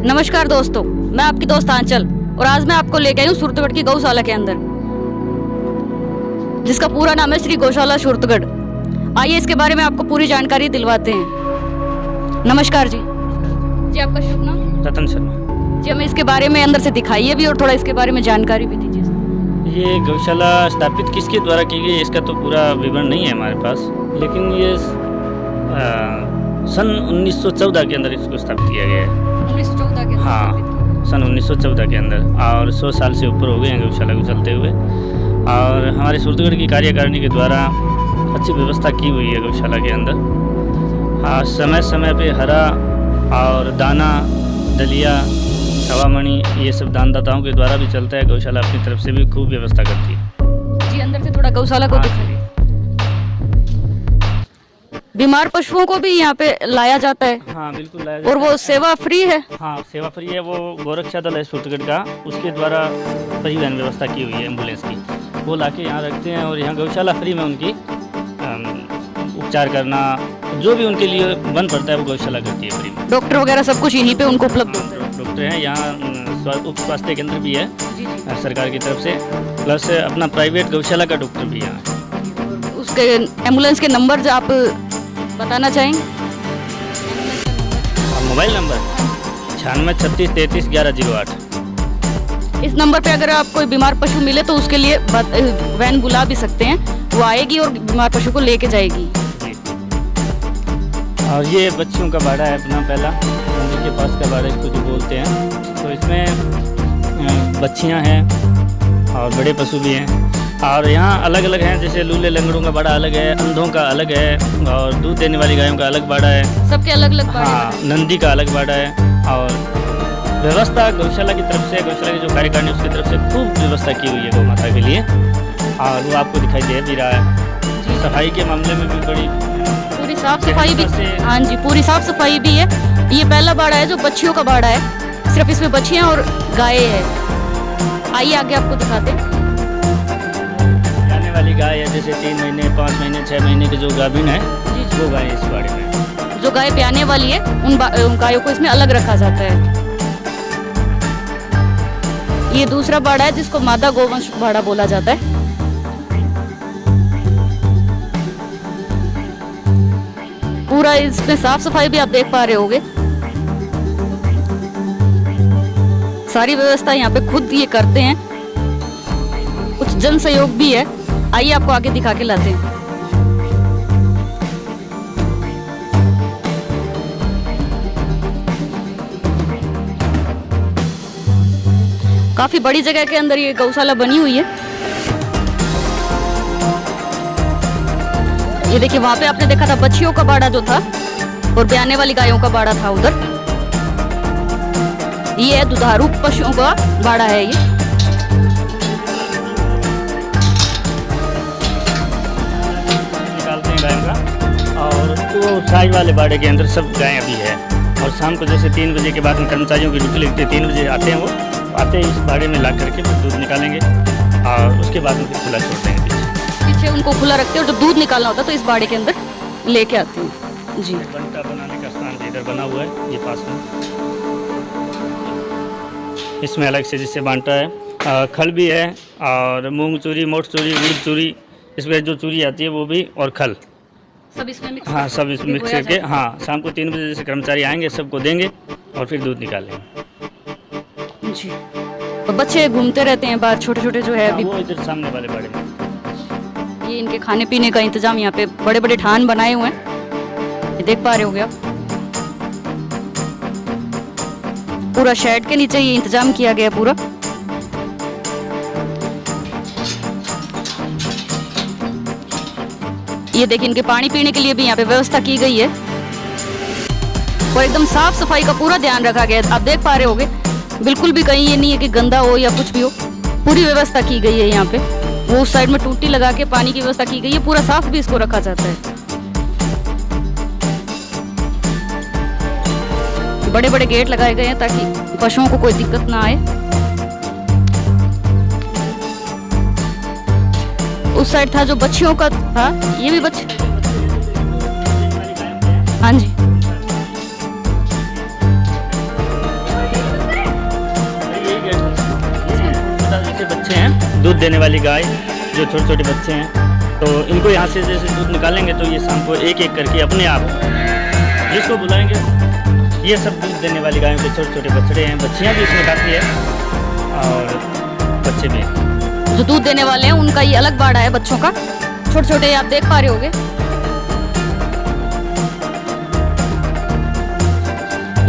नमस्कार दोस्तों, मैं आपकी दोस्त आंचल और आज मैं आपको लेके आई हूँ सुरतगढ़ की गौशाला के अंदर, जिसका पूरा नाम है श्री गौशाला सुरतगढ़। आइए इसके बारे में आपको पूरी जानकारी दिलवाते हैं। नमस्कार जी। जी आपका शुभ नाम? रतन शर्मा। जी हमें इसके बारे में अंदर से दिखाइए भी और थोड़ा इसके बारे में जानकारी भी दीजिए। ये गौशाला स्थापित किसके द्वारा की गई इसका तो पूरा विवरण नहीं है हमारे पास, लेकिन ये सन 1914 के अंदर इसको स्थापित किया गया है। 1914 के? हाँ, सन 1914 के अंदर, और 100 साल से ऊपर हो गए हैं गौशाला को चलते हुए। और हमारे सुरतगढ़ की कार्यकारिणी के द्वारा अच्छी व्यवस्था की हुई है गौशाला के अंदर। हाँ, समय समय पे हरा और दाना, दलिया, हवामणि, ये सब दानदाताओं के द्वारा भी चलता है। गौशाला अपनी तरफ से भी खूब व्यवस्था करती है। जी अंदर से थोड़ा गौशाला को दिखाइए। बीमार पशुओं को भी यहाँ पे लाया जाता है? हाँ बिल्कुल लाया जाता और वो सेवा फ्री है? हाँ सेवा फ्री है। वो गोरक्षा दल है सुरतगढ़ का, उसके द्वारा परिवहन व्यवस्था की हुई है एम्बुलेंस की। वो लाके यहाँ रखते हैं और यहाँ गौशाला फ्री में उनकी उपचार करना, जो भी उनके लिए बन पड़ता है वो गौशाला करती है फ्री में। डॉक्टर वगैरह सब कुछ यहीं पे उनको उपलब्ध होता है? डॉक्टर हैं यहाँ, उप स्वास्थ्य केंद्र भी है जी जी। सरकार की तरफ से, प्लस अपना प्राइवेट गौशाला का डॉक्टर भी यहाँ है। उसके एम्बुलेंस के नंबर जो आप बताना चाहेंगे? Mobile number 96 36 33 1108। इस नंबर पे अगर आप कोई बीमार पशु मिले तो उसके लिए वैन बुला भी सकते हैं, वो आएगी और बीमार पशु को लेके जाएगी। जी। और ये बच्चियों का बाड़ा है अपना, पहला मंदिर के पास का बाड़ा इसको जो बोलते हैं। तो इसमें बच्चियां हैं और बड़े पशु भी हैं। और यहाँ अलग अलग हैं, जैसे लूले लंगड़ों का बाड़ा अलग है, अंधों का अलग है, और दूध देने वाली गायों का अलग बाड़ा है। सबके अलग अलग बाड़े? हाँ, नंदी का अलग बाड़ा है। और व्यवस्था गौशाला की तरफ से, गौशाला की जो कार्यकारिणी उसकी तरफ से खूब व्यवस्था की हुई है गौ माता के लिए, और वो आपको दिखाई दे भी रहा है। सफाई के मामले में भी बड़ी पूरी साफ सफाई भी? हाँ जी, पूरी साफ सफाई भी है। ये पहला बाड़ा है जो बच्चियों का बाड़ा है, सिर्फ इसमें बच्चियाँ और गायें हैं। आइए आगे आपको दिखाते हैं। जाने वाली गाय है, जैसे 3 महीने, 5 महीने, 6 महीने की जो गाभिन है, वो गाय इस बाड़े में। जो गाय ब्याने वाली है उन गायों को इसमें अलग रखा जाता है। ये दूसरा बाड़ा है जिसको मादा गोवंश बाड़ा बोला जाता है। पूरा इसमें साफ सफाई भी आप देख पा रहे होगे। सारी व्यवस्था यहाँ पे खुद ये करते हैं, कुछ जन सहयोग भी है। आइए आपको आगे दिखा के लाते हैं। काफी बड़ी जगह के अंदर ये गौशाला बनी हुई है। ये देखिए, वहां पे आपने देखा था बच्चियों का बाड़ा जो था और ब्याने वाली गायों का बाड़ा था उधर। ये है दुधारू पशुओं का बाड़ा है ये। निकालते हैं गायों का, और वो साइज वाले बाड़े के अंदर सब गायें अभी है। और शाम को जैसे 3 बजे के बाद में कर्मचारियों की ड्यूटी लगती है, 3 बजे आते हैं, वो आते ही इस बाड़े में ला करके फिर दूध निकालेंगे और उसके बाद में फिर खुला छोड़ते हैं। पीछे उनको खुला रखते हैं और जब दूध निकालना होता है तो इस बाड़े के अंदर लेके आते हैं। जी, बंटा बनाने का स्थान इधर बना हुआ है, ये पास में। इसमें अलग से जिससे बांटा है, खल भी है, और मूंग चूरी, मोट चूरी, उड़द चूरी, इसमें जो चूरी आती है वो भी, और खल सब इसमें मिक्स? हाँ, सब इसमें मिक्स करके, हाँ, शाम को 3 बजे जैसे कर्मचारी आएंगे सबको देंगे और फिर दूध निकालेंगे। जी, और बच्चे घूमते रहते हैं बाहर, छोटे छोटे जो है अभी। वो इधर सामने वाले बाड़े में। ये इनके खाने पीने का इंतजाम, यहाँ पे बड़े बड़े ठान बनाए हुए हैं, ये देख पा रहे होगे आप। पूरा शेड के नीचे ये इंतजाम किया गया पूरा। ये देखिए, इनके पानी पीने के लिए भी यहाँ पे व्यवस्था की गई है और एकदम साफ सफाई का पूरा ध्यान रखा गया है। आप देख पा रहे होगे, बिल्कुल भी कहीं ये नहीं है कि गंदा हो या कुछ भी हो। पूरी व्यवस्था की गई है यहाँ पे। वो उस साइड में टूटी लगा के पानी की व्यवस्था की गई है, पूरा साफ भी इसको रखा जाता है। बड़े बड़े गेट लगाए गए हैं ताकि पशुओं को कोई दिक्कत ना आए। उस साइड था जो बच्चियों का था, ये भी बच्चे। हाँ जी, दूध देने वाली गाय, जो छोटे छोटे बच्चे हैं, तो इनको यहाँ से जैसे दूध निकालेंगे तो ये शाम को एक एक करके अपने आप जिसको बुलाएंगे, ये सब दूध देने वाली गायों के छोटे छोटे बछड़े हैं। बच्चियाँ भी इसमें काफ़ी है और बच्चे भी हैं। जो दूध देने वाले हैं उनका ये अलग बाड़ा है बच्चों का, छोटे छोटे आप देख पा रहे होगे।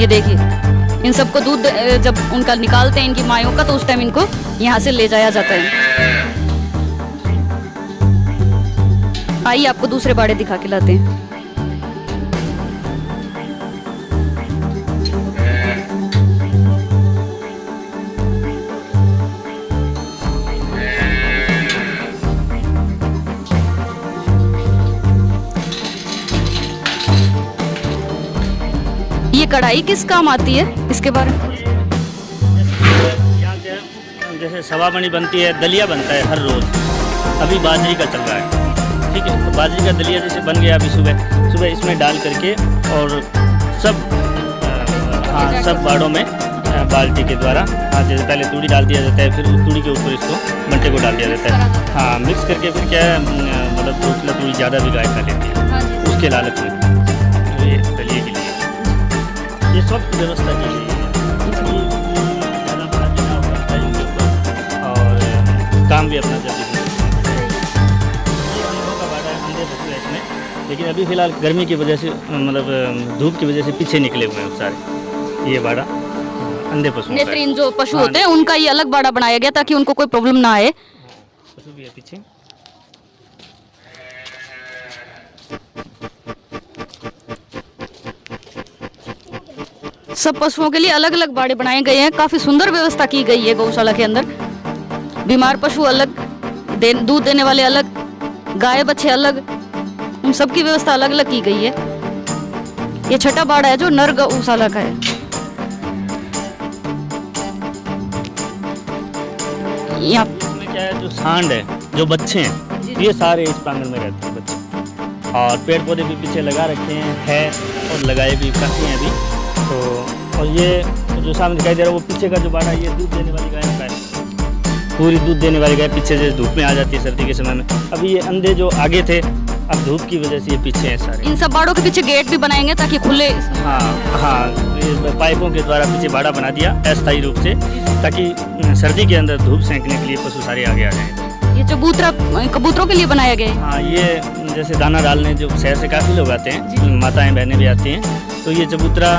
ये देखिए, इन सबको दूध जब उनका निकालते हैं इनकी मायों का, तो उस टाइम इनको यहाँ से ले जाया जाता है। आइए आपको दूसरे बाड़े दिखा के लाते हैं। ये कढ़ाई किस काम आती है, इसके बारे में? यहाँ जैसे सवाबनी बनती है, दलिया बनता है हर रोज़। अभी बाजरी का चल रहा है, ठीक है। तो बाजरी का दलिया जैसे बन गया अभी सुबह इसमें डाल करके और सब बाड़ों में बाल्टी के द्वारा, जैसे पहले तूड़ी डाल दिया जाता है, फिर उस तूड़ी के ऊपर इसको मंटे को डाल दिया जाता है। मिक्स करके फिर क्या है, मतलब 2 किलो तूड़ी ज़्यादा भी गाय खा लेती है उसके लालच में, तो ये दलिए के लिए ये सब व्यवस्था की गई है। और काम भी अपना जल्दी लेकिन अभी फ़िलहाल गर्मी की वजह से, मतलब धूप की वजह से पीछे निकले हुए हैं सारे। ये बाड़ा अंधे पशु, नेत्रहीन जो पशु होते हैं उनका ये अलग बाड़ा बनाया गया ताकि उनको कोई प्रॉब्लम ना आए। पशु भी है पीछे। सब पशुओं के लिए अलग अलग बाड़े बनाए गए हैं। काफी सुंदर व्यवस्था की गई है गौशाला के अंदर। बीमार पशु अलग, दूध देने वाले अलग, गाय बच्चे अलग, उन सब की व्यवस्था अलग अलग की गई है। ये छठा बाड़ा है जो नर गौशाला का है। यहाँ क्या है, जो सांड है, जो बच्चे हैं, ये सारे इस प्रांगण में रहते हैं बच्चे। और पेड़ पौधे भी पीछे लगा रखे हैं और लगाए भी काफ़ी हैं अभी। तो और ये जो सामने दिखाई दे रहा है वो पीछे का जो बाड़ा, ये दूध देने वाली गाय का है। पूरी दूध देने वाली गाय पीछे से धूप में आ जाती है सर्दी के समय में। अभी ये अंधे जो आगे थे, अब धूप की वजह से ये पीछे हैं सारे। इन सब बाड़ों के पीछे गेट भी बनाएंगे ताकि खुले। हाँ, ये पाइपों के द्वारा पीछे बाड़ा बना दिया अस्थायी रूप से, ताकि सर्दी के अंदर धूप सेंकने के लिए पशु सारे आगे आ जाएं। ये कबूतरों के लिए बनाया गया है। हाँ, ये जैसे दाना डालने जो शहर से काफ़ी लोग आते हैं, माताएं बहनें भी आती हैं, तो ये चबूतरा,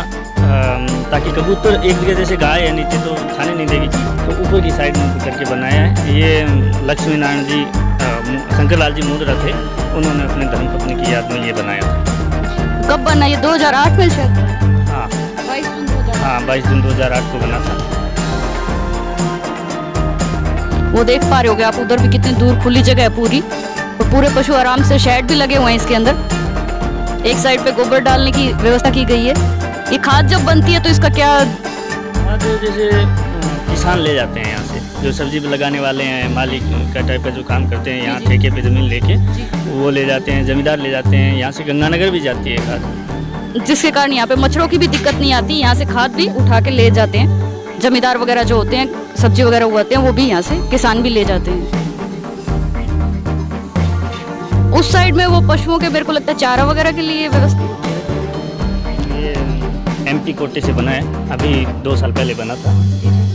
ताकि कबूतर एक जगह जैसे गाय है नीचे तो खाने नहीं देगी, तो ऊपर की साइड में करके बनाया है। ये लक्ष्मी नारायण जी, शंकर लाल जी मूर्त थे, उन्होंने अपने धर्मपत्नी की याद में ये बनाया था। कब बना ये? 2008 में शायद। हाँ, 22 जून 2008 को बना था। वो देख पा रहे होगे आप, उधर भी कितनी दूर खुली जगह है पूरी, और पूरे पशु आराम से, शेड भी लगे हुए हैं इसके अंदर। एक साइड पे गोबर डालने की व्यवस्था की गई है। ये खाद जब बनती है तो इसका क्या? खाद जैसे किसान ले जाते हैं यहाँ से, जो सब्जी लगाने वाले हैं, मालिक का टाइप का जो काम करते हैं, यहाँ ठेके पे ज़मीन लेके वो ले जाते हैं, जमींदार ले जाते हैं। यहाँ से गंगानगर भी जाती है खाद, जिसके कारण यहाँ पे मच्छरों की भी दिक्कत नहीं आती। यहाँ से खाद भी उठा के ले जाते हैं। जमींदार वगैरह जो होते हैं, सब्जी वगैरह उगाते हैं, वो भी यहाँ से किसान भी ले जाते हैं। उस साइड में वो पशुओं के, मेरे को लगता है चारा वगैरह के लिए व्यवस्था। ये MP कोटे से बना है, अभी 2 साल पहले बना था।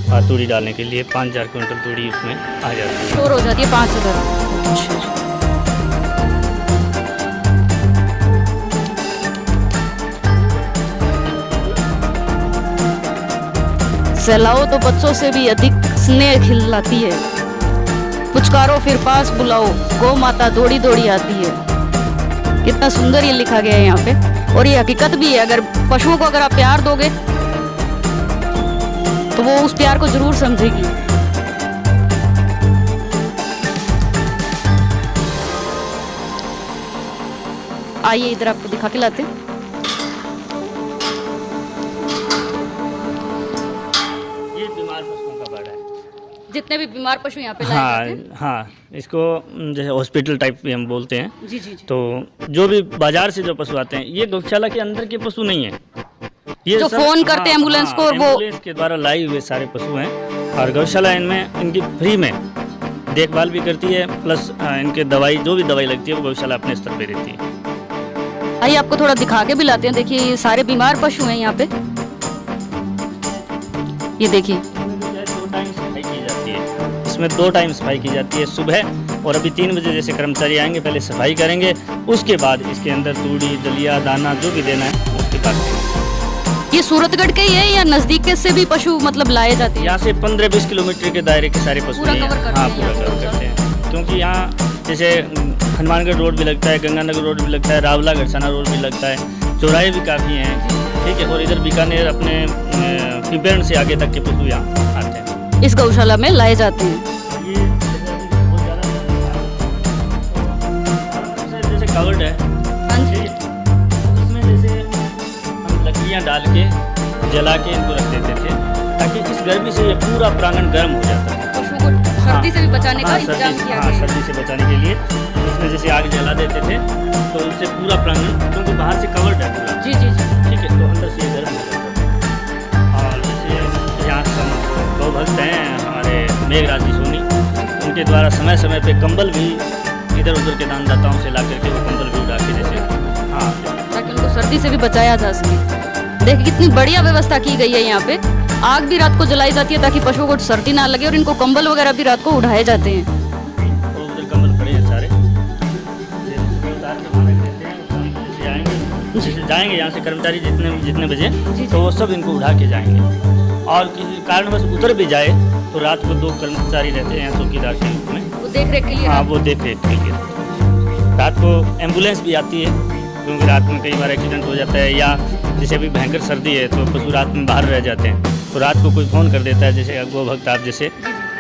और तूड़ी डालने के लिए 5000 क्विंटल तूड़ी उसमें आ जाती है, स्टोर हो जाती है 5000। सहलाओ तो बच्चों से भी अधिक स्नेह खिलाती है, पुचकारो फिर पास बुलाओ, गौ माता दौड़ी दौड़ी आती है। कितना सुंदर ये लिखा गया है यहाँ पे, और ये हकीकत भी है। अगर पशुओं को अगर आप प्यार दोगे तो वो उस प्यार को जरूर समझेगी। आइए इधर आपको दिखा के लाते हैं। जितने भी बीमार पशु यहाँ पे लाए जाते हैं। हाँ, इसको जैसे हॉस्पिटल टाइप भी हम बोलते हैं। जी। तो जो भी बाजार से जो पशु आते हैं, ये गौशाला के अंदर के पशु नहीं है। ये जो फोन करते हैं एम्बुलेंस को, और वो एम्बुलेंस के द्वारा लाई हुए सारे पशु हैं। और गौशाला इनमें इनकी फ्री में देखभाल भी करती है, प्लस इनके दवाई जो भी दवाई लगती है वो गौशाला अपने स्तर पे देती है। आइए आपको थोड़ा दिखा के भी लाते हैं। देखिए ये सारे बीमार पशु हैं यहाँ पे, ये देखिए। 2 टाइम सफाई की जाती है, इसमें 2 टाइम सफाई की जाती है, सुबह और अभी 3 बजे जैसे कर्मचारी आएंगे पहले सफाई करेंगे, उसके बाद इसके अंदर तूड़ी दलिया दाना जो भी देना है उसके बाद। ये सूरतगढ़ के ही है या नजदीक से भी पशु मतलब लाए जाते हैं? यहाँ से 15-20 किलोमीटर के दायरे के सारे पशु पूरा हैं। कवर करते हाँ हैं पूरा यहाँ कवर पे। करते हैं, क्योंकि यहाँ जैसे हनुमानगढ़ रोड भी लगता है, गंगानगर रोड भी लगता है, रावला गढ़साना रोड भी लगता है, चौराहे भी काफ़ी हैं, ठीक है। और इधर बीकानेर अपने पिपरण से आगे तक के पशु यहाँ आते हैं, इस गौशाला में लाए जाते हैं। ये बहुत ज़्यादा जैसे कवर्ड है, हाँ जी। इसमें जैसे हम लकड़ियाँ डाल के जला के इनको रख देते थे, ताकि इस गर्मी से ये पूरा प्रांगण गर्म हो जाता है। पशुओं को सर्दी से भी बचाने का हाँ, इंतजाम सर्दी, किया हाँ, गया है। सर्दी से बचाने के लिए इसमें जैसे आग जला देते थे, तो उससे पूरा प्रांगण, क्योंकि बाहर से कवर्ड है पूरा, जी जी जी। ठीक है, तो अंदर से ये गर्म हो जाता है। और जैसे यहाँ गौ भक्त हैं हमारे मेघराज जी सोनी, उनके द्वारा समय समय पे कंबल भी इधर उधर के दानदाताओं से ला करके वो कंबल भी उड़ा के जैसे, हाँ, ताकि उनको सर्दी से भी बचाया जा सके। देखिए कितनी बढ़िया व्यवस्था की गई है यहाँ पे। आग भी रात को जलाई जाती है ताकि पशुओं को सर्दी ना लगे, और इनको कंबल वगैरह भी रात को उड़ाए जाते हैं। और उधर कंबल पड़े हैं सारे, ये उतार के वहाँ रख देते हैं, जैसे आएंगे जैसे जाएंगे यहाँ से कर्मचारी जितने बजे, तो वो सब इनको उठा के जाएंगे। और किसी कारणवश उतर भी जाए तो रात को 2 कर्मचारी रहते हैं चौकीदार के रूप में, वो देख रेख के लिए। हाँ वो देख रेख के लिए। रात को एम्बुलेंस भी आती है, क्योंकि रात में कई बार एक्सीडेंट हो जाता है, या जैसे अभी भयंकर सर्दी है तो पशु रात में बाहर रह जाते हैं, तो रात को कोई फ़ोन कर देता है जैसे गो भक्त आप जैसे,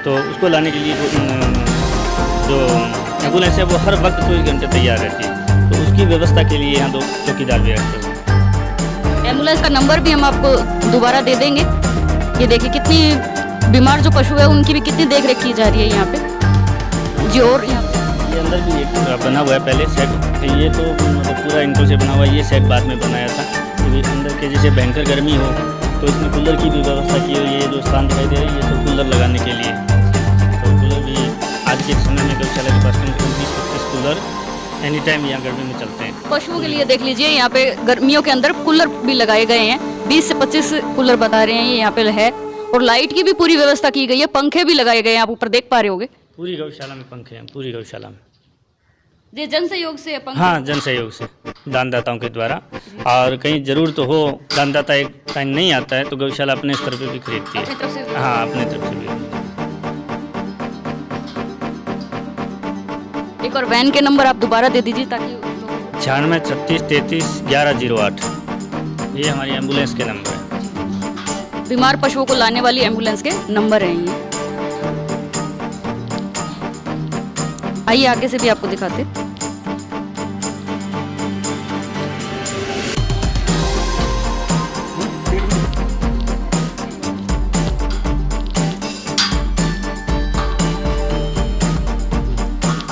तो उसको लाने के लिए जो एम्बुलेंस है वो हर वक्त 24 घंटे तैयार रहती है, तो उसकी व्यवस्था के लिए यहाँ 2 चौकीदार भी रखते हैं। एम्बुलेंस का नंबर भी हम आपको दोबारा दे देंगे। ये देखिए कितनी बीमार जो पशु है उनकी भी कितनी देख रेख की जा रही है यहाँ पे जी। और यहाँ पे ये अंदर भी एक बना हुआ है पहले सेट, ये तो मतलब पूरा इनको से बना हुआ है, ये सेट बाद में बनाया था, क्योंकि अंदर के जैसे भयंकर गर्मी हो तो इसमें कूलर की भी व्यवस्था की हुई है। ये जो स्थान दिखाई दे रहा है ये तो कूलर लगाने के लिए, तो कूलर भी आज के समय में गौशाला के पास 20-25 कूलर एनी टाइम यहाँ गर्मी में चलते हैं। पशुओं के लिए देख लीजिए यहाँ पे गर्मियों के अंदर कूलर भी लगाए गए हैं, 20 से 25 कूलर बता रहे हैं ये यहाँ पे है। और लाइट की भी पूरी व्यवस्था की गई है, पंखे भी लगाए गए हैं, आप ऊपर देख पा रहे होंगे। पूरी गौशाला में पंखे हैं, पूरी गौशाला में। ये जन सहयोग से है पंखे? हाँ, जन सहयोग से, दानदाताओं के द्वारा। और कहीं जरूरत हो, दानदाता एक टाइम नहीं आता है तो गौशाला अपने स्तर पे भी खरीदती अपनी है। तरफ से? हाँ, अपने तरफ से भी। एक और वैन के नंबर आप दोबारा दे दीजिए ताकि 96 36 33 1108, ये हमारी एम्बुलेंस के नंबर है। बीमार पशुओं को लाने वाली एम्बुलेंस के नंबर हैं ये। आइए आगे से भी आपको दिखाते।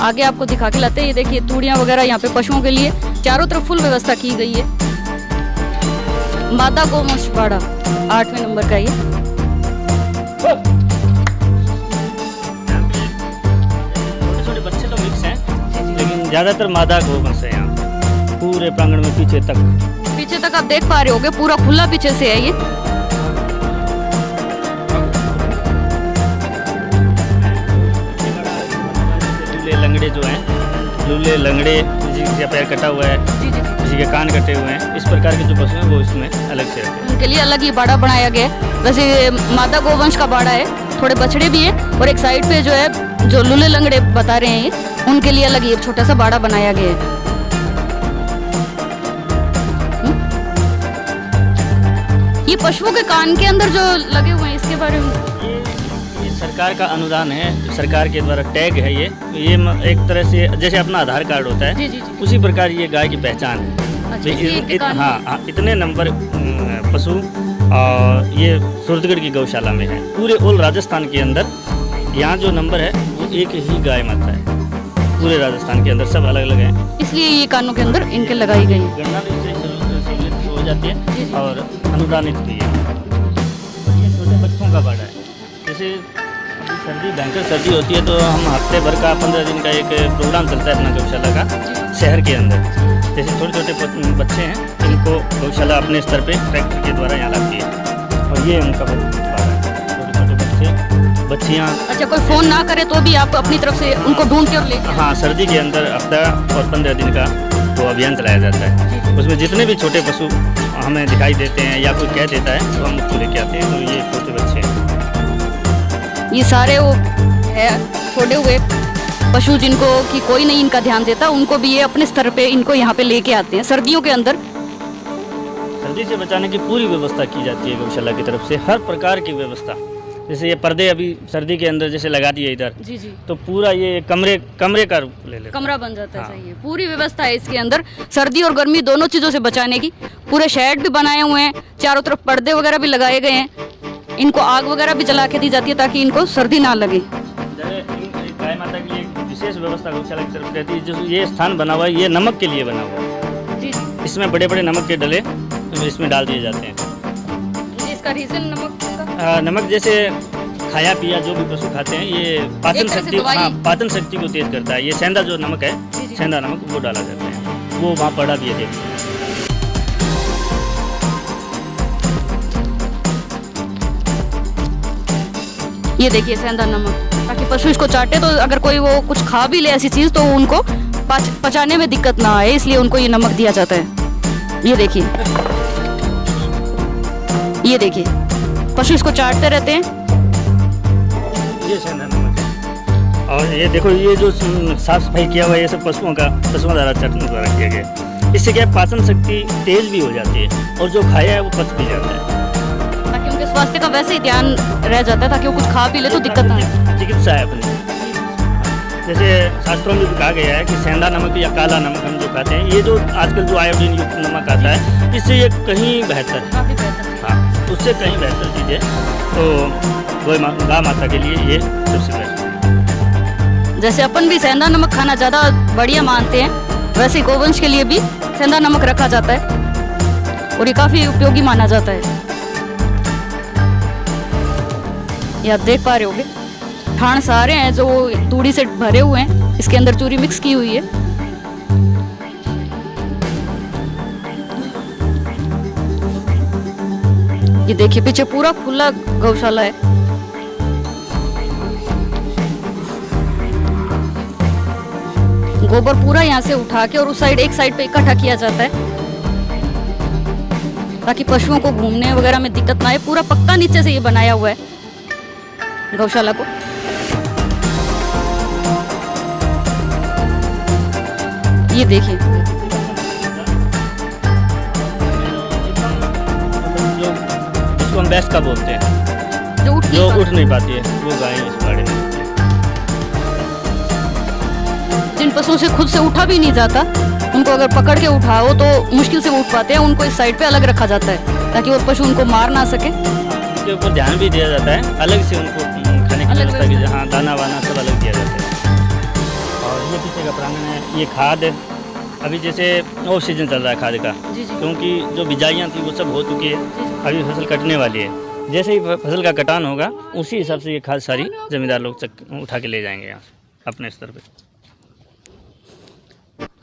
आगे आपको दिखा के लाते हैं। ये देखिए तूड़ियां वगैरह यहाँ पे पशुओं के लिए चारों तरफ फुल व्यवस्था की गई है। मादा गोवंश बाड़ा 8वें नंबर का ये। छोटे बच्चे तो मिक्स हैं, लेकिन ज़्यादातर मादा गोवंश है यहाँ पूरे प्रांगण में पीछे तक आप देख पा रहे होगे पूरा खुला पीछे से है ये। लूले लंगड़े जो हैं, लूले लंगड़े, किसी का पैर कटा हुआ है, किसी के कान कटे हुए हैं, इस प्रकार के जो पशु हैं वो इसमें अलग से रहते हैं। उनके लिए अलग ही बाड़ा बनाया गया है। वैसे मादा गोवंश का बाड़ा है, थोड़े बछड़े भी हैं, और एक साइड पे जो है जो लूले लंगड़े बता रहे हैं ये, उनके लिए अलग ही एक छोटा सा बाड़ा बनाया गया है। ये पशुओं के कान के अंदर जो लगे हुए हैं इसके बारे में ये सरकार का अनुदान है, सरकार के द्वारा टैग है ये एक तरह से जैसे अपना आधार कार्ड होता है, जी, जी, जी। उसी प्रकार ये गाय की पहचान है। अच्छा, इसलिए इनके कान में- हाँ, इतने नंबर पशु और ये सूरतगढ़ की गौशाला में है। पूरे ऑल राजस्थान के अंदर यहाँ जो नंबर है वो एक ही गाय माता है, पूरे राजस्थान के अंदर सब अलग अलग हैं, इसलिए ये कानों के अंदर इनके लगाई गई है। गणना भी इससे सहूलियत हो जाती जी, है जी। और अनुदानित भी है। और ये छोटे बच्चों का बाड़ा है, जैसे सर्दी भयंकर सर्दी होती है तो हम हफ्ते भर का 15 दिन का एक प्रोग्राम चलता है अपना गौशाला का शहर के अंदर। जैसे छोटे छोटे बच्चे हैं इनको गौशाला अपने स्तर पे ट्रैक्टर के द्वारा यहाँ लाती है और ये उनका छोटे छोटे बच्चे बच्चियाँ। अच्छा, कोई फ़ोन ना करे तो भी आप अपनी तरफ से उनको ढूंढ के और ले? हाँ, सर्दी के अंदर हफ्ता और 15 दिन का वो अभियान चलाया जाता है। उसमें जितने भी छोटे पशु हमें दिखाई देते हैं या कोई कह देता है तो हम उसको लेके आते हैं। तो ये छोटे बच्चे हैं, ये सारे वो है छोड़े हुए पशु जिनको कि कोई नहीं इनका ध्यान देता, उनको भी ये अपने स्तर पे इनको यहाँ पे लेके आते हैं सर्दियों के अंदर। सर्दी से बचाने की पूरी व्यवस्था की जाती है गौशाला की तरफ से, हर प्रकार की व्यवस्था। जैसे ये पर्दे अभी सर्दी के अंदर जैसे लगा दिए इधर, जी जी, तो पूरा ये कमरे का रूप ले लेता है। कमरा बन जाता है। हाँ। चाहिए पूरी व्यवस्था है इसके अंदर सर्दी और गर्मी दोनों चीज़ों से बचाने की। पूरे शेड भी बनाए हुए हैं, चारों तरफ पर्दे वगैरह भी लगाए गए हैं। इनको आग वगैरह भी जला के दी जाती है ताकि इनको सर्दी ना लगे। गाय माता के लिए एक विशेष व्यवस्था गौशाला की तरफ से रहती है। जो ये स्थान बना हुआ है ये नमक के लिए बना हुआ है। जी जी, इसमें बड़े बड़े नमक के डले इसमें डाल दिए जाते हैं। जी, इसका रीज़न नमक का? नमक जैसे खाया पिया जो भी पशु खाते हैं ये पाचन शक्ति, हाँ, पाचन शक्ति को तेज करता है। ये सेंधा जो नमक है, सेंधा नमक वो डाला जाता है, वो वहाँ पड़ा भी है। देखिए ये देखिए सेंधा नमक, ताकि पशु इसको चाटे तो अगर कोई वो कुछ खा भी ले ऐसी चीज़ तो उनको पचाने में दिक्कत ना आए, इसलिए उनको ये नमक दिया जाता है। ये देखिए, ये देखिए पशु इसको चाटते रहते हैं। ये सेंधा नमक है और ये देखो ये जो साफ सफाई किया हुआ है ये सब पशुओं द्वारा चटनी द्वारा किया गया। इससे क्या पाचन शक्ति तेज भी हो जाती है और जो खाया है वो पच भी जाता है, ताकि उनके स्वास्थ्य का वैसे ही ध्यान रह जाता है, ताकि वो कुछ खा पी ले तो दिक्कत ना आए। चिकित्सा है अपनी। जैसे शास्त्रों में भी कहा गया है कि सेंधा नमक या काला नमक हम जो खाते हैं, ये जो आजकल जो आयोडीन युक्त नमक आता है इससे ये कहीं बेहतर है। काफी बेहतर है। हाँ, उससे कहीं बेहतर चीज़ है। तो गाय माता के लिए ये सबसे बेस्ट है। जैसे अपन भी सेंधा नमक खाना ज़्यादा बढ़िया मानते हैं, वैसे गोवंश के लिए भी सेंधा नमक रखा जाता है और ये काफ़ी उपयोगी माना जाता है। ये आप देख पा रहे होगे थान सारे हैं जो तूड़ी से भरे हुए हैं, इसके अंदर चूरी मिक्स की हुई है। ये देखिए पीछे पूरा खुला गौशाला है। गोबर पूरा यहाँ से उठा के और उस साइड एक साइड पे इकट्ठा किया जाता है ताकि पशुओं को घूमने वगैरह में दिक्कत ना आए। पूरा पक्का नीचे से ये बनाया हुआ है गौशाला को। ये देखिए जिसको हम भैंस का बोलते हैं, जो उठ नहीं पाती है वो गाय इस बाड़े में। जिन पशुओं से खुद से उठा भी नहीं जाता, उनको अगर पकड़ के उठाओ तो मुश्किल से उठ पाते हैं, उनको इस साइड पे अलग रखा जाता है ताकि वो पशु उनको मार ना सके। उनके ऊपर ध्यान भी दिया जाता है, अलग से उनको खाने की व्यवस्था की, जहाँ दाना वाना सब अलग दिया जाता है। और ये पीछे का प्रांगण है, ये खाद अभी जैसे ऑफ सीजन चल रहा है खाद का, क्योंकि जो बिजाइयाँ थी वो सब हो चुकी है, अभी फसल कटने वाली है। जैसे ही फसल का कटान होगा उसी हिसाब से ये खाद सारी जमींदार लोग उठा के ले जाएंगे यहाँ से अपने स्तर पे।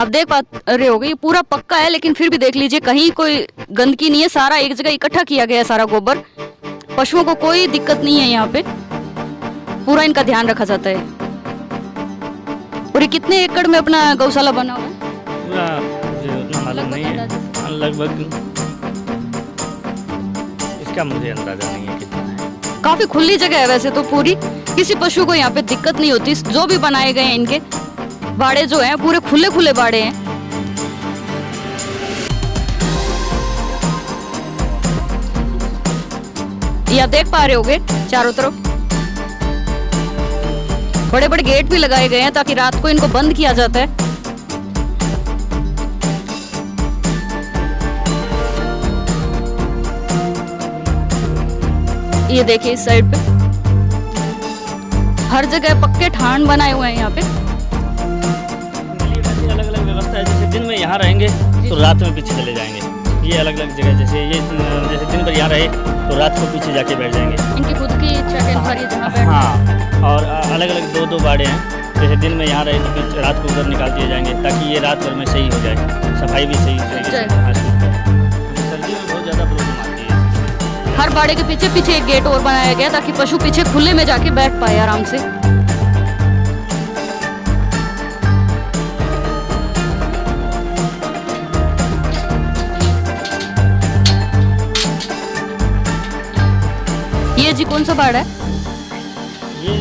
अब देख पा रहे होगे ये पूरा पक्का है, लेकिन फिर भी देख लीजिए कहीं कोई गंदगी नहीं है, सारा एक जगह इकट्ठा किया गया है सारा गोबर। पशुओं को कोई दिक्कत नहीं है, यहाँ पे पूरा इनका ध्यान रखा जाता है। और ये कितने एकड़ में अपना गौशाला बना हुआ है? पूरा उतना मालूम नहीं है, लगभग इसका मुझे अंदाजा नहीं है कितना है। काफी खुली जगह है वैसे तो पूरी, किसी पशु को यहाँ पे दिक्कत नहीं होती। जो भी बनाए गए हैं इनके बाड़े जो हैं पूरे खुले खुले बाड़े हैं। ये आप देख पा रहे होगे चारों तरफ बड़े बड़े गेट भी लगाए गए हैं ताकि रात को इनको बंद किया जाता है। ये देखिए इस साइड पे हर जगह पक्के ठान बनाए हुए हैं यहाँ पे। अलग अलग व्यवस्था है, जैसे दिन में यहाँ रहेंगे तो रात में पीछे चले जाएंगे। ये अलग अलग जगह, जैसे दिन भर यहाँ रहे तो रात को पीछे जाके बैठ जाएंगे। इनकी खुद की इच्छा के अनुसार ये जहाँ बैठ हाँ, और अलग अलग दो बाड़े हैं, जैसे दिन में यहाँ रहे तो रात को उधर निकाल दिए जाएंगे ताकि ये रात भर में सही हो जाए, सफाई भी सही तरीके से। हाँ, सर्दी में बहुत ज़्यादा प्रॉब्लम आती है। हर बाड़े के पीछे पीछे एक गेट और बनाया गया ताकि पशु पीछे खुले में जाके बैठ पाए आराम से। ये जी कौन सा बाड़ा है? ये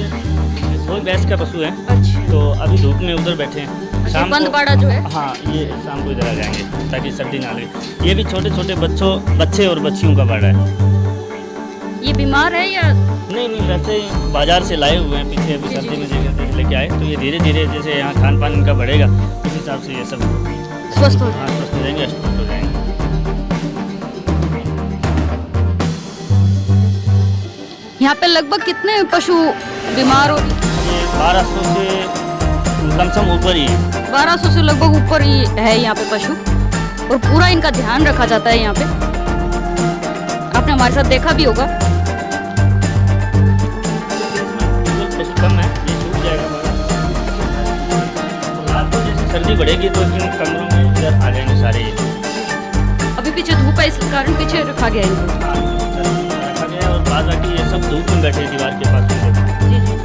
कोई भैंस का पशु है। अच्छा, तो अभी धूप में उधर बैठे हैं। शाम बंद को बाड़ा जो है। हाँ, ये शाम को इधर आ जाएंगे ताकि सर्दी ना लगे। ये भी छोटे छोटे बच्चे और बच्चियों का बाड़ा है। ये बीमार है या नहीं, वैसे ही बाजार से लाए हुए हैं पीछे, अभी सर्दी में जगह लेके आए, तो ये धीरे धीरे जैसे यहाँ खान पान इनका बढ़ेगा उस हिसाब से ये सब स्वस्थ हो? हाँ, स्वस्थ हो जाएंगे, स्वस्थ हो जाएंगे। यहाँ पे लगभग कितने पशु बीमार हो? ये 1200 से कम से कम ऊपर ही है। 1200 से लगभग ऊपर ही है यहाँ पे पशु, और पूरा इनका ध्यान रखा जाता है यहाँ पे। आपने हमारे साथ देखा भी होगा। पशु कम है, ये सूख जाएगा हमारा। रात को जैसे सर्दी बढ़ेगी तो इन कमरों में इधर आ जाएंगे सारे। अभी पीछे धूप है, इस कारण पीछे रखा गया है इनको। हाँ, रखा गया है, और बाद बाकी ये सब धूप में बैठे दीवार के पास। जी जी।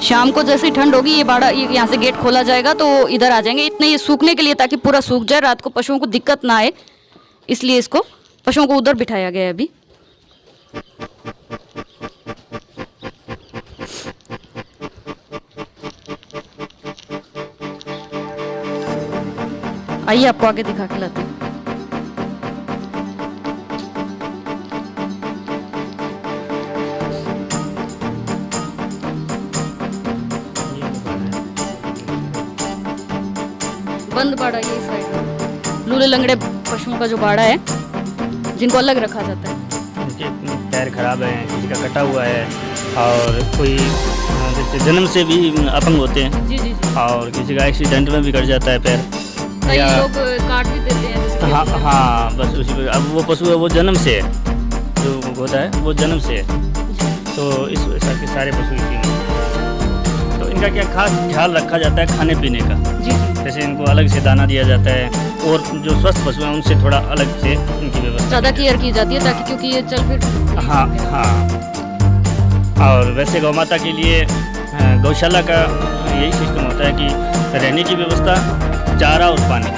शाम को जैसे ठंड होगी ये बाड़ा, ये यहाँ से गेट खोला जाएगा तो इधर आ जाएंगे, इतने ये सूखने के लिए ताकि पूरा सूख जाए, रात को पशुओं को दिक्कत ना आए, इसलिए इसको पशुओं को उधर बिठाया गया है अभी। आइए आपको आगे दिखा के लाते हैं। बंद बाड़ा ये साइड, लूले लंगड़े पशुओं का जो बाड़ा है जिनको अलग रखा जाता है। उनके पैर खराब हैं, किसी का कटा हुआ है, और कोई जैसे जन्म से भी अपंग होते हैं। जी जी जी। और किसी का एक्सीडेंट में भी कट जाता है पैर, कई लोग काट भी देते हैं जिसकी हाँ वजह से। हाँ, बस उसी पर। अब वो पशु है वो जन्म से है, जो होता है वो जन्म से है, तो इस वजह के सारे पशु इसी में। तो इनका क्या खास ख्याल रखा जाता है खाने पीने का। जी जी। जैसे इनको अलग से दाना दिया जाता है, और जो स्वस्थ पशु हैं उनसे थोड़ा अलग से उनकी व्यवस्था ज़्यादा केयर की जाती है ताकि, क्योंकि ये चल फिर। हाँ हाँ। और वैसे गौ माता के लिए गौशाला का यही सिस्टम होता है कि रहने की व्यवस्था, चारा और पानी।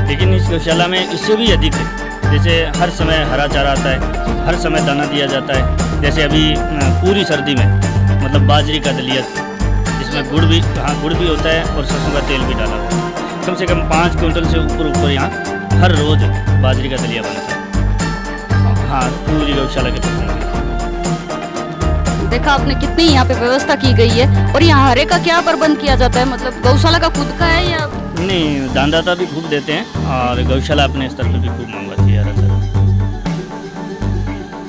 लेकिन इस गौशाला में इससे भी अधिक है, जैसे हर समय हरा चारा आता है, हर समय दाना दिया जाता है। जैसे अभी पूरी सर्दी में मतलब बाजरी का दलिया, जिसमें गुड़ भी होता है और सरसों का तेल भी डाला हुआ है। कम से कम 5 क्विंटल से ऊपर यहाँ हर रोज़ बाजरी का दलिया बनता है। हाँ, पूरी गौशाला के पशुओं की। देखा आपने कितनी यहाँ पे व्यवस्था की गई है। और यहाँ हरे का क्या प्रबंध किया जाता है, मतलब गौशाला का खुद का है या? नहीं, दानदाता भी खूब देते हैं, और गौशाला अपने स्तर पर भी खूब मंगवाती है।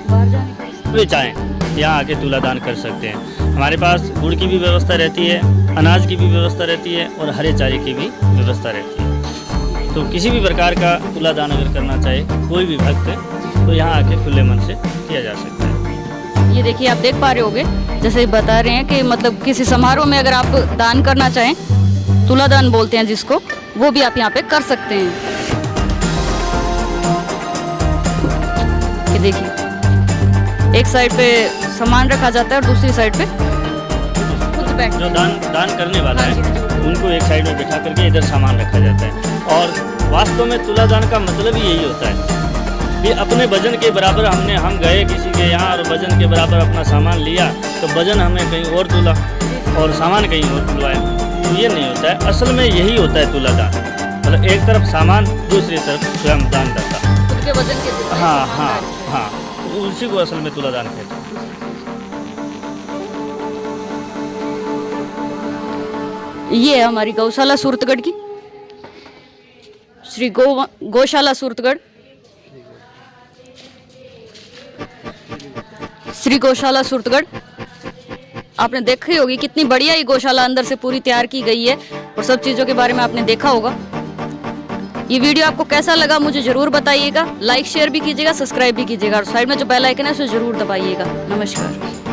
बाहर जाने का वे चाहें यहाँ आके तुलादान कर सकते हैं। हमारे पास गुड़ की भी व्यवस्था रहती है, अनाज की भी व्यवस्था रहती है, और हरे चारे की भी व्यवस्था रहती है। तो किसी भी प्रकार का तुलादान अगर करना चाहे कोई भी भक्त, तो यहाँ आके खुले मन से किया जा सकता है। ये देखिए, आप देख पा रहे होगे, जैसे बता रहे हैं कि मतलब किसी समारोह में अगर आप दान करना चाहें, तुलादान बोलते हैं जिसको, वो भी आप यहाँ पे कर सकते हैं। ये देखिए, एक साइड पे सामान रखा जाता है और दूसरी साइड पे खुद बैठ जो दान करने वाला हाँ है जी, हाँ जी। उनको एक साइड में बिठा करके इधर सामान रखा जाता है। और वास्तव में तुलादान का मतलब ही यही होता है कि अपने वजन के बराबर हम गए किसी के यहाँ और वजन के बराबर अपना सामान लिया, तो वजन हमें कहीं और तुला और सामान कहीं और तुलवाए। तो ये नहीं होता है, असल में यही होता है तुलादान। मतलब एक तरफ सामान, दूसरी तरफ स्वयं दानदाता। खुद के वजन के जितना हाँ सामान हाँ डाल। हाँ, उसी को असल में तुलादान कहते हैं। ये है हमारी गौशाला सूरतगढ़ की, श्री गौशाला सूरतगढ़, श्री गौशाला सूरतगढ़। आपने देखी होगी कितनी बढ़िया ये गौशाला अंदर से पूरी तैयार की गई है और सब चीज़ों के बारे में आपने देखा होगा। ये वीडियो आपको कैसा लगा मुझे जरूर बताइएगा, लाइक शेयर भी कीजिएगा, सब्सक्राइब भी कीजिएगा और साइड में जो बेल आइकन है उसे जरूर दबाइएगा। नमस्कार।